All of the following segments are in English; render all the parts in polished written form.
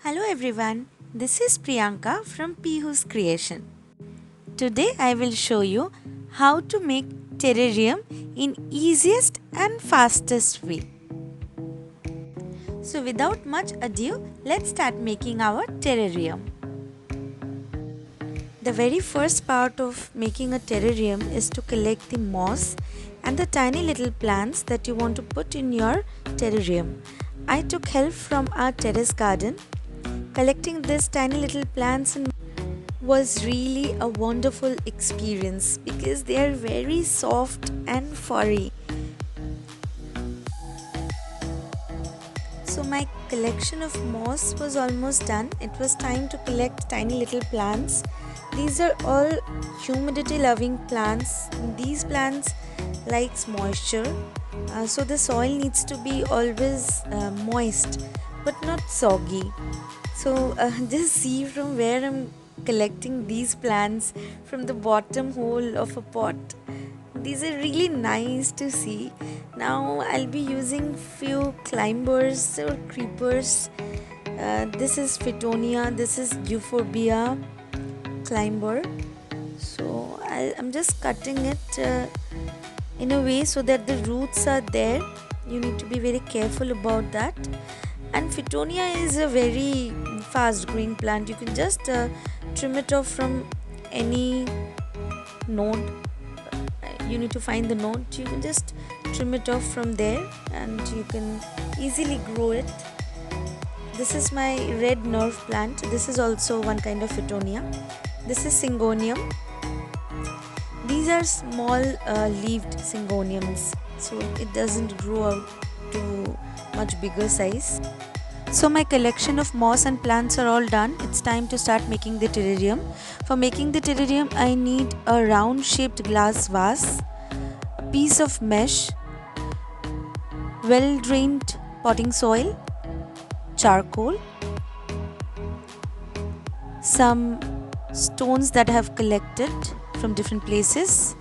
Hello everyone, this is Priyanka from Pihu's Creation. Today I will show you how to make terrarium in easiest and fastest way. So without much ado, let's start making our terrarium. The very first part of making a terrarium is to collect the moss and the tiny little plants that you want to put in your terrarium. I took help from our terrace garden. Collecting these tiny little plants was really a wonderful experience because they are very soft and furry. So my collection of moss was almost done. It was time to collect tiny little plants. These are all humidity loving plants. These plants likes moisture. So the soil needs to be always moist but not soggy. So just see from where I'm collecting these plants from the bottom hole of a pot. These are really nice to see. Now I'll be using few climbers or creepers. This is Fittonia, this is Euphorbia climber. So I'm just cutting it in a way so that the roots are there. You need to be very careful about that. And Fittonia is a very fast growing plant. You can just trim it off from any node. You need to find the node. You can just trim it off from there and you can easily grow it. This is my red nerve plant. This is also one kind of Fittonia. This is Syngonium. These are small leaved Syngoniums, so it doesn't grow out to much bigger size. So my collection of moss and plants are all done. It's time to start making the terrarium. For making the terrarium, I need a round shaped glass vase, a piece of mesh, well drained potting soil, charcoal, some stones that I have collected from different places,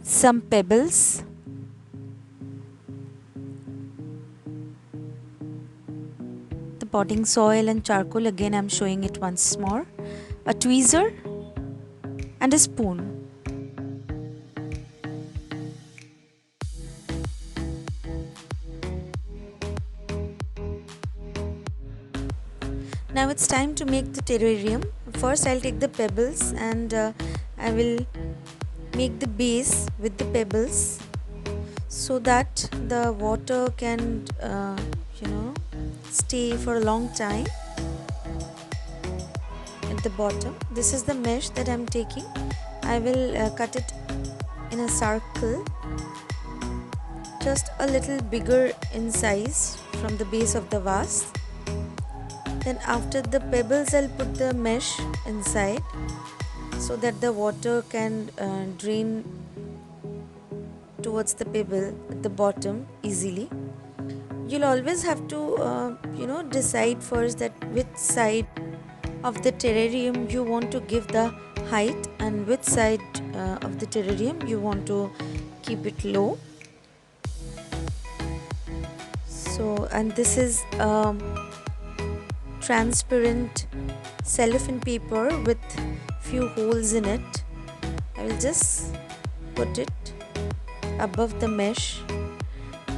some pebbles, the potting soil and charcoal, again I'm showing it once more, a tweezer and a spoon. Now it's time to make the terrarium. First I'll take the pebbles and I will make the base with the pebbles so that the water can stay for a long time at the bottom. This is the mesh that I'm taking. I will cut it in a circle just a little bigger in size from the base of the vase. Then after the pebbles I'll put the mesh inside so that the water can drain towards the pebble at the bottom easily. You'll always have to decide first that which side of the terrarium you want to give the height and which side of the terrarium you want to keep it low. So, and this is transparent cellophane paper with few holes in it. I will just put it above the mesh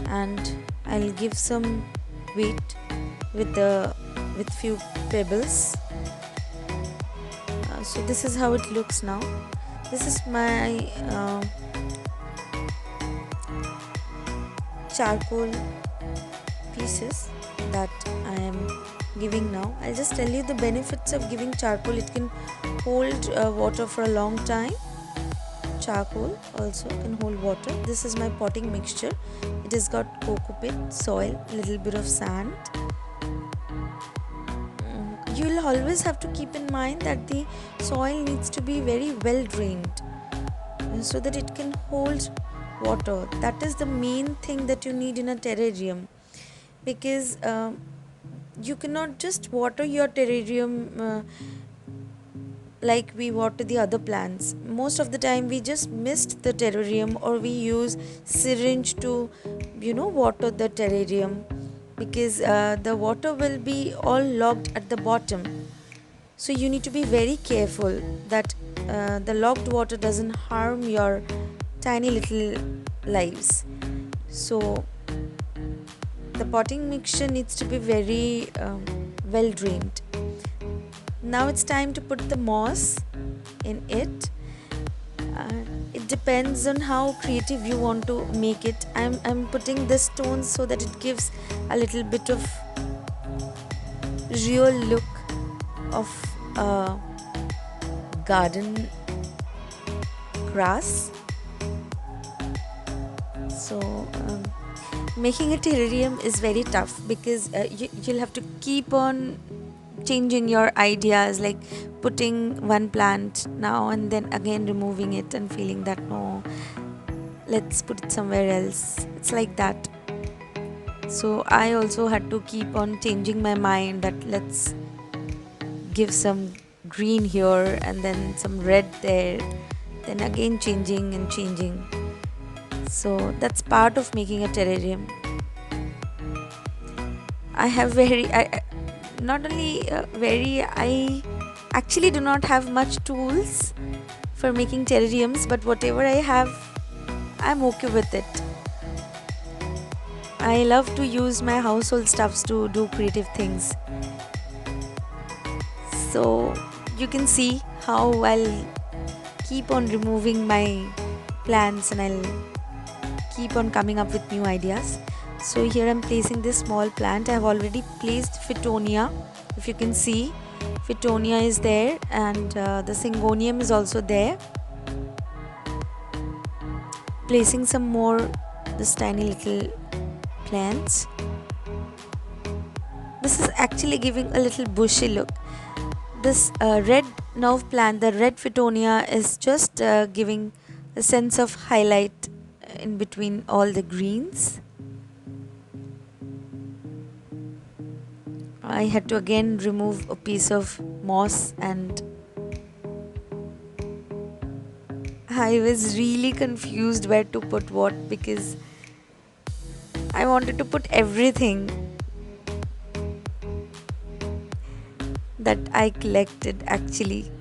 and I'll give some weight with few pebbles. So this is how it looks now. This is my charcoal pieces that I am giving now. I'll just tell you the benefits of giving charcoal. It can hold water for a long time. Charcoal also can hold water. This is my potting mixture. It has got coco pit, soil, a little bit of sand. You'll always have to keep in mind that the soil needs to be very well drained so that it can hold water. That is the main thing that you need in a terrarium, because you cannot just water your terrarium like we water the other plants. Most of the time we just mist the terrarium or we use syringe to water the terrarium, because the water will be all locked at the bottom. So you need to be very careful that the locked water doesn't harm your tiny little lives. So the potting mixture needs to be very well drained. Now it's time to put the moss in it. uh, it depends on how creative you want to make it. I'm putting this stone so that it gives a little bit of real look of garden grass. So making a terrarium is very tough, because you'll have to keep on changing your ideas, like putting one plant now and then again removing it and feeling that no, let's put it somewhere else. It's like that. So I also had to keep on changing my mind that let's give some green here and then some red there, then again changing and changing. So that's part of making a terrarium. I have very not only very I actually do not have much tools for making terrariums, but whatever I have, I'm okay with it. I love to use my household stuffs to do creative things. So you can see how I'll keep on removing my plants and I'll keep on coming up with new ideas. So here I'm placing this small plant. I have already placed Fittonia. If you can see, Fittonia is there, and the Syngonium is also there. Placing some more this tiny little plants. This is actually giving a little bushy look. This red nerve plant, the red Fittonia, is just giving a sense of highlight in between all the greens. I had to again remove a piece of moss, and I was really confused where to put what, because I wanted to put everything that I collected actually.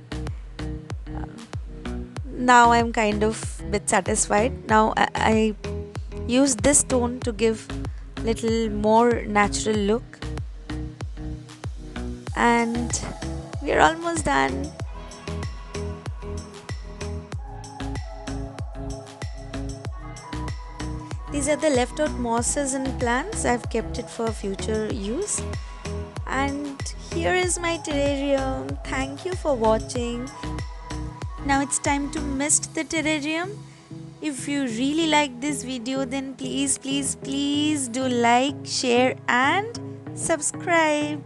Now I'm kind of a bit satisfied. Now I use this stone to give little more natural look, and we're almost done. These are the left out mosses and plants. I've kept it for future use. And here is my terrarium. Thank you for watching. Now it's time to mist the terrarium. If you really like this video, then please do like, share and subscribe.